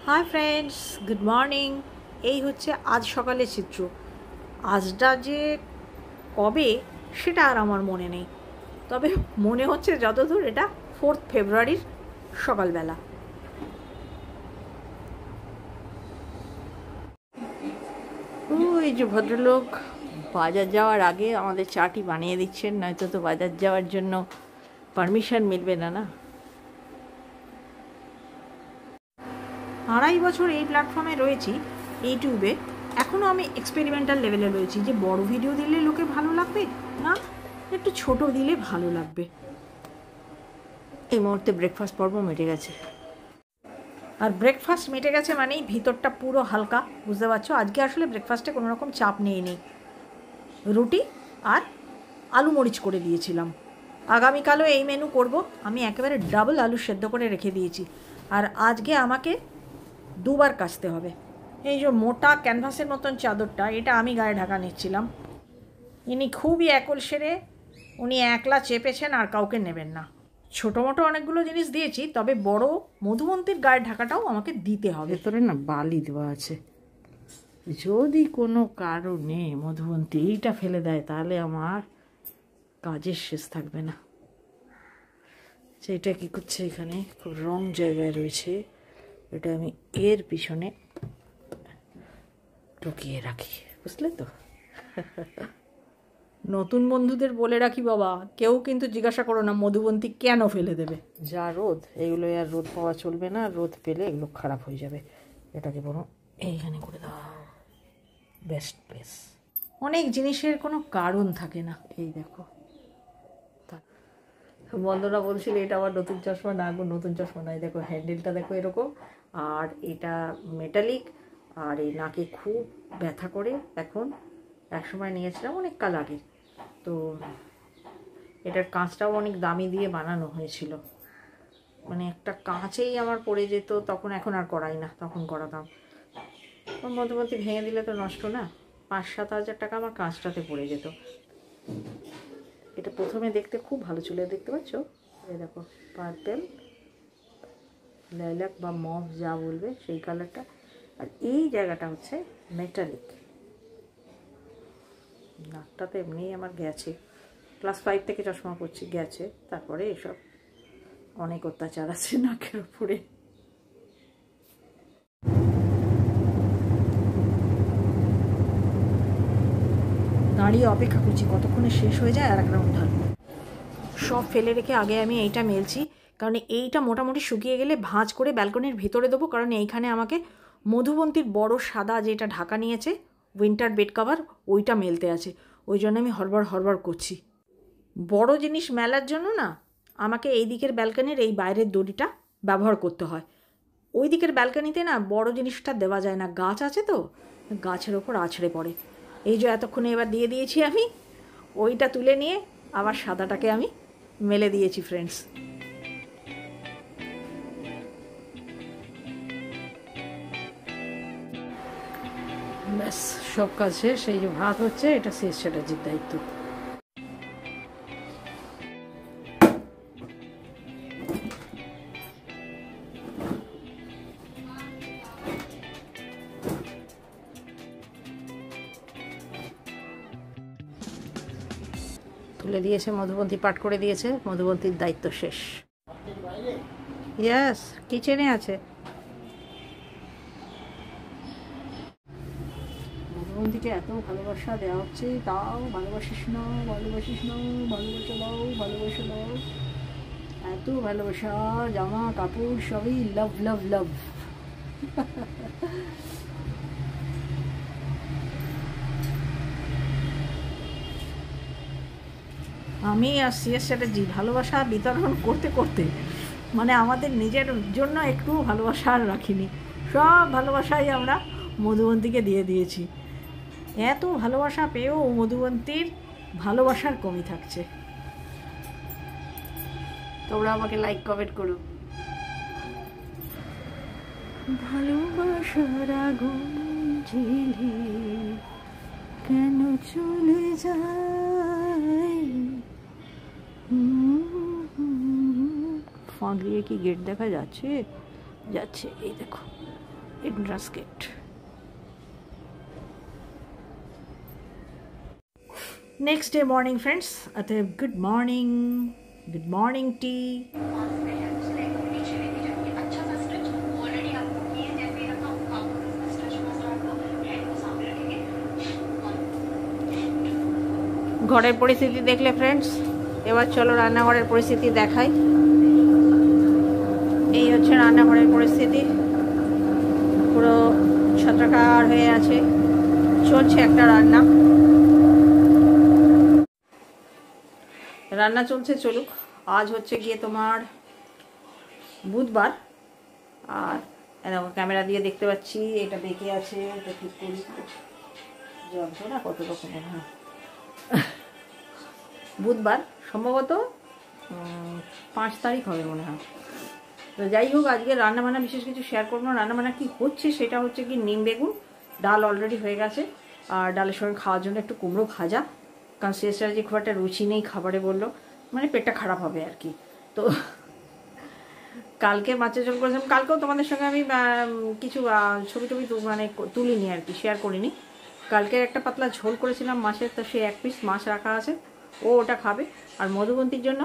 Hi friends, good morning. এই হচ্ছে আজ সকালের চিত্র। আজটা যে কবে সেটা আর আমার মনে নেই, তবে মনে হচ্ছে যতদূর এটা 4 ফেব্রুয়ারির সকালবেলা। ওই যে ভদ্রলোক বাজার যাওয়ার আগে আমাদের চাটি বানিয়ে দিচ্ছেন, নয়তো তো বাজার যাওয়ার জন্য পারমিশন মিলবে না। 2.5 বছর এই প্ল্যাটফর্মে রয়েছি, ইউটিউবে। এখনও আমি এক্সপেরিমেন্টাল লেভেলে রয়েছি যে বড় ভিডিও দিলে লোকে ভালো লাগবে না একটু ছোট দিলে ভালো লাগবে। এই মুহূর্তে ব্রেকফাস্ট পর্ব মিটে গেছে, আর ব্রেকফাস্ট মিটে গেছে মানেই ভিতরটা পুরো হালকা, বুঝতে পারছো। আজকে আসলে ব্রেকফাস্টে কোনো রকম চাপ নেই, রুটি আর আলু মরিচ করে দিয়েছিলাম। আগামীকালও এই মেনু করব। আমি একেবারে ডাবল আলু সেদ্ধ করে রেখে দিয়েছি। আর আজকে আমাকে 2 বার কাচতে হবে। এই যে মোটা ক্যানভাসের মতন চাদরটা, এটা আমি গায়ে ঢাকা নিচ্ছিলাম। ইনি খুবই একল সেরে, উনি একলা চেপেছেন আর কাউকে নেবেন না। ছোটো মোটো অনেকগুলো জিনিস দিয়েছি, তবে বড় মধুমন্তীর গায়ে ঢাকাটাও আমাকে দিতে হবে। ভেতরে না বালি দেওয়া আছে, যদি কোনো কারণে মধুমন্তী এইটা ফেলে দেয় তাহলে আমার কাজের শেষ থাকবে না। সেটা কী করছে এখানে, খুব রং জায়গায় রয়েছে। এটা আমি এর পিছনে ঢুকিয়ে রাখি, বুঝলে তো। নতুন বন্ধুদের বলে রাখি বাবা, কেউ কিন্তু জিজ্ঞাসা করো না মধুবন্তী কেন ফেলে দেবে। যা রোদ, এগুলো আর রোদ পাওয়া চলবে না, রোদ পেলে এগুলো খারাপ হয়ে যাবে। এটাকে বরং এইখানে করে দাও, বেস্ট প্লেস। অনেক জিনিসের কোনো কারণ থাকে না। এই দেখো, বন্ধুরা বলছিল এটা আবার নতুন চশমা, না গো নতুন চশমা নাই। দেখো হ্যান্ডেলটা দেখো এরকম, আর এটা মেটালিক, আর এই নাকে খুব ব্যথা করে এখন। একসময় নিয়েছিলাম অনেক কাল আগে, তো এটার কাঁচটাও অনেক দামি দিয়ে বানানো হয়েছিল, মানে একটা কাঁচেই আমার পড়ে যেত তখন। এখন আর করাই না, তখন করাতাম। মধ্যবর্তী ভেঙে দিলে তো নষ্ট না, 5-7 হাজার টাকা আমার কাঁচটাতে পড়ে যেত। এটা প্রথমে দেখতে খুব ভালো ছিল, দেখতে পাচ্ছ, এই দেখো পার্পেল লাইলাক বা মভ যা বলবে সেই কালারটা। আর এই জায়গাটা হচ্ছে মেটালিক। নাকটা তো এমনিই আমার গেছে, ক্লাস 5 থেকে চশমা পরছি, গেছে। তারপরে এসব অনেক অত্যাচার আছে নাকের উপরে। দাঁড়িয়ে অপেক্ষা করছি কতক্ষণে শেষ হয়ে যায় আর এক রাউন্ড ঢালবো। সব ফেলে রেখে আগে আমি এইটা মেলছি, কারণ এইটা মোটামুটি শুকিয়ে গেলে ভাঁজ করে ব্যালকনির ভিতরে দেবো। কারণ এইখানে আমাকে মধুবন্তীর বড় সাদা যেটা ঢাকা নিয়েছে উইন্টার বেড কভার, ওইটা মেলতে আছে। ওই জন্য আমি হড়বড় করছি। বড় জিনিস মেলার জন্য না আমাকে এই দিকের ব্যালকনির এই বাইরের দড়িটা ব্যবহার করতে হয়। ওই দিকের ব্যালকনিতে না বড় জিনিসটা দেওয়া যায় না, গাছ আছে তো, গাছের ওপর আছড়ে পড়ে। এই যে এতক্ষণে এবার দিয়ে দিয়েছি আমি, ওইটা তুলে নিয়ে আবার সাদাটাকে আমি মেলে দিয়েছি ফ্রেন্ডস। ব্যাস সব কাজ শেষ। এই যে ভাত হচ্ছে, এটা শেষ চ্যাটার্জির দায়িত্ব। তুলে দিয়েছে মধুবন্তী, পাঠ করে দিয়েছে, মধুবন্তীর দায়িত্ব শেষ। ইয়েস, কিচেনে আছে। মধুবন্তীকে এত ভালোবাসা দেওয়া হচ্ছে, তাও ভালোবাসিস না, ভালোবাসিস না, ভালোবাসা দাও, ভালোবাসা দাও। এত ভালোবাসা, জামা কাপড় সবই লাভ লাভ লাভ। আমি আর সিএস চ্যাটার্জি ভালোবাসা বিতরণ করতে করতে মানে আমাদের নিজের জন্য একটু ভালোবাসা আর রাখিনি। সব ভালোবাসাই আমরা মধুবন্তীকে দিয়ে দিয়েছি। এত ভালোবাসা পেয়েও মধুবন্তীর ভালোবাসার কমই থাকছে। তোমরা আমাকে লাইক কমেন্ট করো। ভালোবাসার আগুন ঝিলি কেন চলে যায়, ফাঁক দিয়ে কি গেট দেখা যাচ্ছে? যাচ্ছে, এই দেখো। ইন্দ্রাস gate. Next day morning friends, অতএব গুড মর্নিং টি। ঘরের পরিস্থিতি দেখলে ফ্রেন্ডস, এবার চলো রান্নাঘরের পরিস্থিতি দেখাই। এই হচ্ছে রান্নাঘরের পরিস্থিতি, পুরো ছত্রাকার হয়ে আছে, চলছে একটা রান্না চলছে, চলুক। আজ হচ্ছে গিয়ে তোমার বুধবার, আর দেখো ক্যামেরা দিয়ে দেখতে পাচ্ছি এটা বেঁকে আছে, এটা ঠিক করি, যন্ত্রণা কত রকমের। হ্যাঁ, বুধবার, সম্ভবত 5 তারিখ হবে মনে হয়। তো যাই হোক, আজকে রান্নাবান্না বিশেষ কিছু শেয়ার করবো না। রান্নাবান্না কী হচ্ছে সেটা হচ্ছে কি, নিম বেগুন, ডাল অলরেডি হয়ে গেছে, আর ডালের সঙ্গে খাওয়ার জন্য একটু কুমড়ো ভাজা, কারণ শেষরা যে খুব একটা রুচি নেই খাবারে, বললো মানে পেটটা খারাপ হবে আর কি। তো কালকে মাছের ঝোল করেছিলাম, কালকেও তোমাদের সঙ্গে আমি কিছু ছবি টবি মানে তুলিনি আর কি, শেয়ার করিনি। কালকে একটা পাতলা ঝোল করেছিলাম মাছের, তো সে 1 পিস মাছ রাখা আছে, ও ওটা খাবে। আর মধুবন্তীর জন্য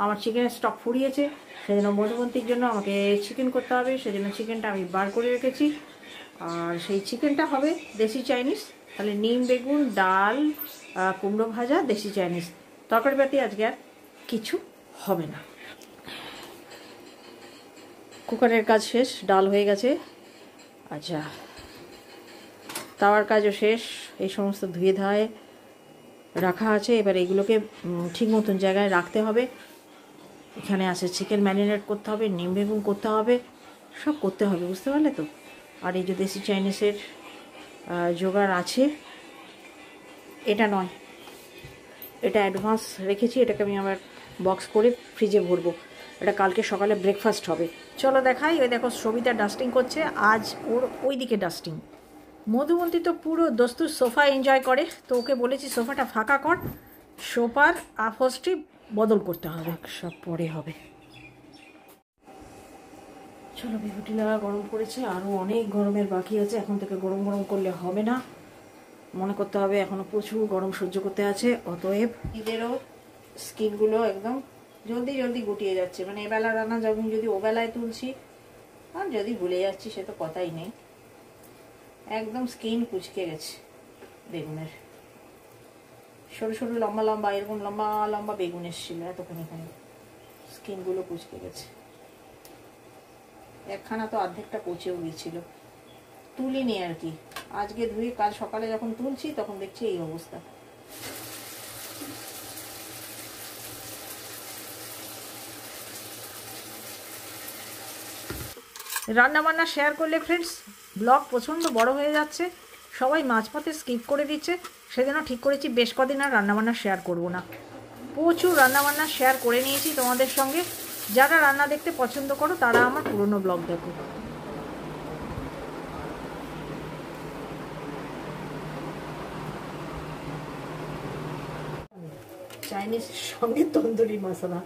আমার চিকেনের স্টক ফুরিয়েছে, সেজন্য মধুবন্তীর জন্য আমাকে চিকেন করতে হবে, সেজন্য চিকেনটা আমি বার করে রেখেছি। আর সেই চিকেনটা হবে দেশি চাইনিজ, তাহলে নিম বেগুন, ডাল, কুমড়ো ভাজা, দেশি চাইনিজ, তরকারিপাতি আজকে আর কিছু হবে না। কুকারের কাজ শেষ, ডাল হয়ে গেছে, আচ্ছা তাওয়ার কাজও শেষ, এই সমস্ত ধুয়ে ধায়ে রাখা আছে। এবার এগুলোকে ঠিক মতন জায়গায় রাখতে হবে। এখানে আছে চিকেন ম্যারিনেট করতে হবে, নিম বেগুন করতে হবে, সব করতে হবে, বুঝতে পারলে তো। আর এই যে দেশি চাইনিজের জোগাড় আছে, এটা নয়, এটা অ্যাডভান্স রেখেছি, এটাকে আমি আবার বক্স করে ফ্রিজে ভরবো, এটা কালকে সকালে ব্রেকফাস্ট হবে। চলো দেখাই। ওই দেখো সবিতা ডাস্টিং করছে, আজ ওর ওই দিকে ডাস্টিং। মধুবন্তী তো পুরো দস্তুর সোফা এনজয় করে, তো ওকে বলেছি সোফাটা ফাঁকা কর, সোফার আপহোস্ট্রি বদল করতে হবে, সব পরে হবে। চলো, বিভূতি লাগা গরম পড়েছে, আরও অনেক গরমের বাকি আছে, এখন থেকে গরম গরম করলে হবে না, মনে করতে হবে এখনও প্রচুর গরম সহ্য করতে আছে। অতএব ঈদেরও স্কিনগুলো একদম জলদি জলদি গুটিয়ে যাচ্ছে, মানে এবেলা রান্না যখন যদি ওবেলায় তুলছি, আর যদি ভুলে যাচ্ছি সে তো কথাই নেই, একদম স্কিন কুচকে গেছে বেগুনের। সরু সরু লম্বা লম্বা এরকম লম্বা লম্বা বেগুন এসেছিল এতক্ষণ, এখানে স্কিনগুলো কুচকে গেছে, একখানা তো অর্ধেকটা পচেও গিয়েছিল, তুলিনি আর কি, আজকে ধুয়ে কাল সকালে যখন তুলছি তখন দেখছি এই অবস্থা। রান্নাবান্না শেয়ার করলে ফ্রেন্ডস ব্লগ প্রচণ্ড বড় হয়ে যাচ্ছে, সবাই মাঝপথে স্কিপ করে দিচ্ছে, সেজন্য ঠিক করেছি বেশ কদিন আর রান্নাবান্না শেয়ার করব না। প্রচুর রান্নাবান্না শেয়ার করে নিয়েছি তোমাদের সঙ্গে, যারা রান্না দেখতে পছন্দ করো তারা আমার পুরনো ব্লগ দেখো। চাইনিজের সঙ্গে তন্দুরি মশলা,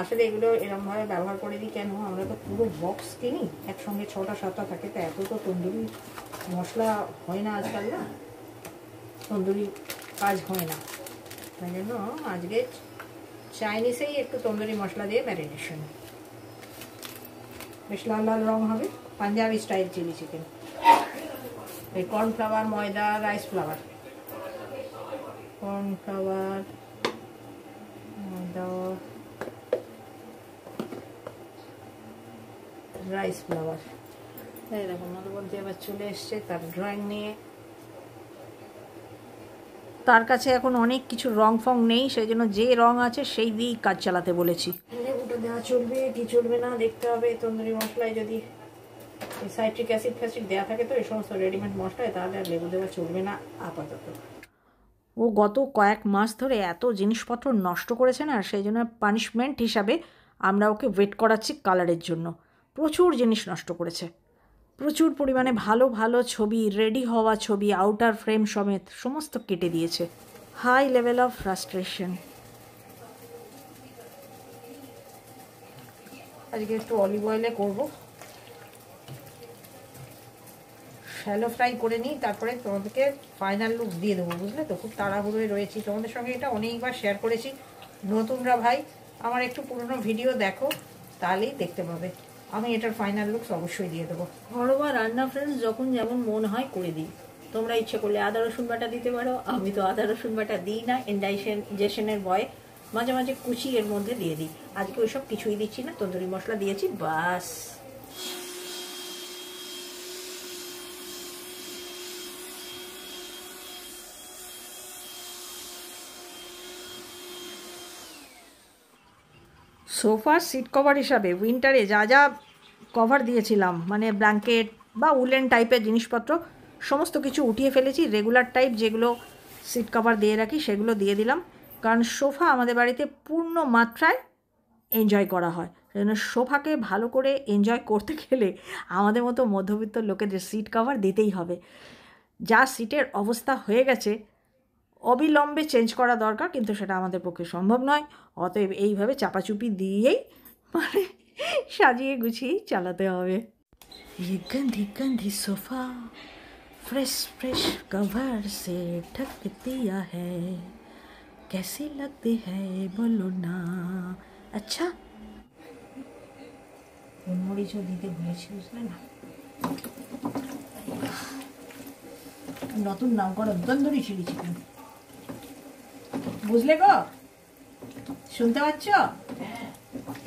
আসলে এগুলো এরকমভাবে ব্যবহার করে দিই কেন, আমরা তো পুরো বক্স কিনি, একসঙ্গে 6টা 7টা থাকে, তো এত তো তন্দুরি মশলা হয় না আজকাল, না তন্দুরি কাজ হয় না, তাই জন্য আজকে চাইনিজেই একটু তন্দুরি মশলা দিয়ে ম্যারিনেশন, বেশ লাল লাল রং হবে, পাঞ্জাবি স্টাইল চিলি চিকেন। এই কর্নফ্লাওয়ার, ময়দা, রাইস ফ্লাওয়ার, কর্নফ্লাওয়ার, ময়দা, রাইস ফ্লাওয়ার। এরকম মধুবন্তী আবার চলে এসছে তার ড্রয়িং নিয়ে, তার কাছে এখন অনেক কিছু রং ফং নেই, সেই জন্য যে রং আছে সেই দিয়েই কাজ চালাতে বলেছি। লেবুটা দেওয়া চলবে কি চলবে না দেখতে হবে, তন্দুরি মশলায় যদি সাইট্রিক অ্যাসিড ফ্যাসিড দেওয়া থাকে তো এই সমস্ত রেডিমেড মশলায়, তাহলে আর লেবু দেওয়া চলবে না আপাতত। ও গত কয়েক মাস ধরে এত জিনিসপত্র নষ্ট করেছে না, সেই জন্য পানিশমেন্ট হিসাবে আমরা ওকে ওয়েট করাচ্ছি কালারের জন্য। প্রচুর জিনিস নষ্ট করেছে, প্রচুর পরিমাণে ভালো ভালো ছবি, রেডি হওয়া ছবি, আউটার ফ্রেম সমেত সমস্ত কেটে দিয়েছে। High level of frustration. আজকে একটু অলিভ অয়েলে করবো, শ্যালো ফ্রাই করে নিই, তারপরে তোমাদেরকে ফাইনাল লুক দিয়ে দেবো, বুঝলে তো? খুব তাড়াহুড়োয় রয়েছি, তোমাদের সঙ্গে এটা অনেকবার শেয়ার করেছি। নতুনরা ভাই আমার একটু পুরনো ভিডিও দেখো, তাহলেই দেখতে পাবে। আমি এটার ফাইনাল লুকস অবশ্যই দিয়ে দেবো। ঘরোয়া রান্না ফ্রেন্ডস যখন যেমন মন হয় করে দিই। তোমরা ইচ্ছে করলে আদা রসুন বাটা দিতে পারো, আমি তো আদা রসুন বাটা দিই না, ইনডাইজেশনের ভয়ে মাঝে মাঝে কুচি এর মধ্যে দিয়ে দিই। আজকে ওইসব কিছুই দিচ্ছি না, তন্দুরি মশলা দিয়েছি বাস। সোফার সিট কভার হিসাবে উইন্টারে যা যা কভার দিয়েছিলাম, মানে ব্ল্যাঙ্কেট বা উলেন টাইপের জিনিসপত্র সমস্ত কিছু উঠিয়ে ফেলেছি। রেগুলার টাইপ যেগুলো সিট কভার দিয়ে রাখি সেগুলো দিয়ে দিলাম, কারণ সোফা আমাদের বাড়িতে পূর্ণ মাত্রায় এনজয় করা হয়। সেজন্য সোফাকে ভালো করে এনজয় করতে গেলে আমাদের মতো মধ্যবিত্ত লোকেদের সিট কভার দিতেই হবে। যা সিটের অবস্থা হয়ে গেছে অবিলম্বে চেঞ্জ করা দরকার, কিন্তু সেটা আমাদের পক্ষে সম্ভব নয়। অতএব এইভাবে চাপাচুপি দিয়েই মানে সাজিয়ে গুছিয়েই চালাতে হবে। ये गंदी गंदी सोफा फ्रेश फ्रेश कवर से ढक दिया है, कैसे लगते हैं बोलो ना। আচ্ছা, মরিচও দিতে ভুলেছি, বুঝলে না? নতুন নাম করো, তন্দুরি চিলি চিকেন, বুঝলে গো? শুনতে পাচ্ছ?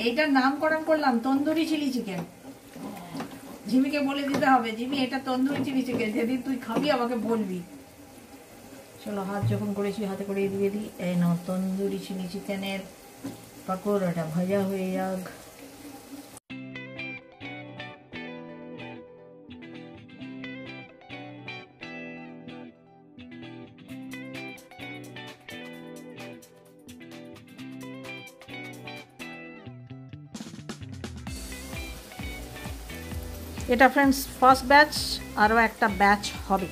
এইটার নামকরণ করলাম তন্দুরি চিলি চিকেন। জিমিকে বলে দিতে হবে, জিমি এটা তন্দুরি চিলি চিকেন, যেদিন তুই খাবি আমাকে বলবি। চলো, হাত যখন করেছি হাতে করে দিয়ে দিই। এই নাও তন্দুরি চিলি চিকেনের পাকোড়াটা ভাজা হয়ে যাক। এটা ফ্রেন্ডস ফার্স্ট ব্যাচ, আরও একটা ব্যাচ হবে।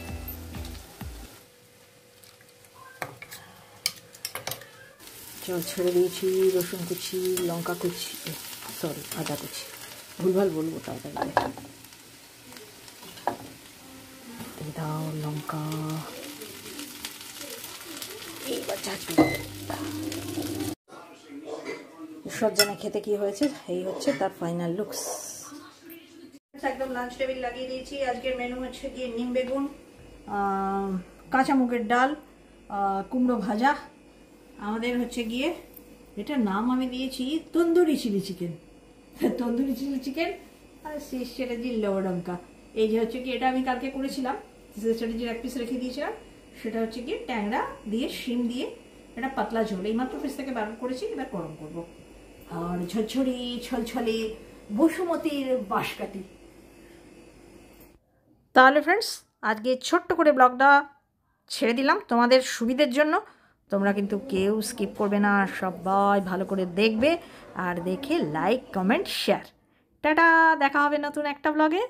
জল ছেড়ে দিয়েছি, রসুন কুচি, লঙ্কা কুচি, সরি আদা কুচি, ভুলভাল বলবো তাড়াতাড়ি। দিয়ে দাও লঙ্কা, এইবার সজ্জানা খেতে কি হয়েছে, এই হচ্ছে তার ফাইনাল লুকস। একদম লাঞ্চ টেবিল লাগিয়ে দিয়েছি। আজকের মেনু হচ্ছে গিয়ে নিম বেগুন, কাঁচা মুগের ডাল, কুমড়ো ভাজা। আমাদের হচ্ছে গিয়ে এটার নাম আমি দিয়েছি tandoori chilli chicken, tandoori chilli chicken আর শেষ স্ট্র্যাটেজি লবডঙ্কা। এই যে হচ্ছে কি, এটা আমি কালকে করেছিলাম, স্ট্র্যাটেজির এক পিস রেখে দিয়েছিলাম। সেটা হচ্ছে গিয়ে ট্যাংরা দিয়ে শিম দিয়ে একটা পাতলা ঝোল, এইমাত্র ফ্রিজ থেকে বার করেছি, এবার গরম করবো। আর ঝরঝরি ছলছলে বসুমতির বাঁশকাঠি। তাহলে ফ্রেন্ডস আজকে ছোট্ট করে ব্লগটা ছেড়ে দিলাম তোমাদের সুবিধের জন্য। তোমরা কিন্তু কেউ স্কিপ করবে না, সবাই ভালো করে দেখবে, আর দেখে লাইক কমেন্ট শেয়ার। টাটা, দেখা হবে নতুন একটা ব্লগে।